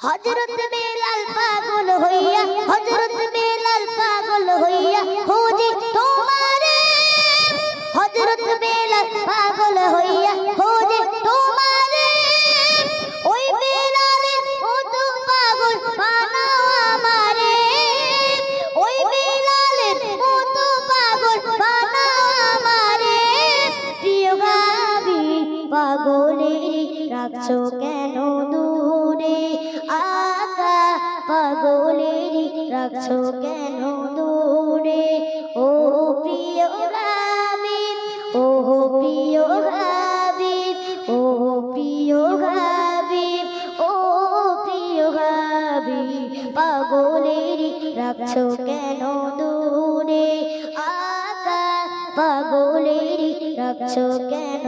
হযরত বেলাল পাগল হইয়া, হযরত বেলাল পাগল হইয়া খোঁজে তোমারে। হযরত বেলাল পাগল হইয়া খোঁজে তোমারে। ওই বেলালের মতো পাগল বানাও আমারে। ওই বেলালের মতো পাগল বানাও আমারে। প্রিয় গাবি পাগলেরই রাখছো কেন দূরে? আকা পাগলেরই রাখছো কেন দূরে? ও প্রিয় হাবিব, ও প্রিয় হাবিব, ও প্রিয় হাবিব, ও প্রিয় হাবিব, পাগলেরই রাখছো কেন দূরে? আকা পাগলেরই রাখছো কেন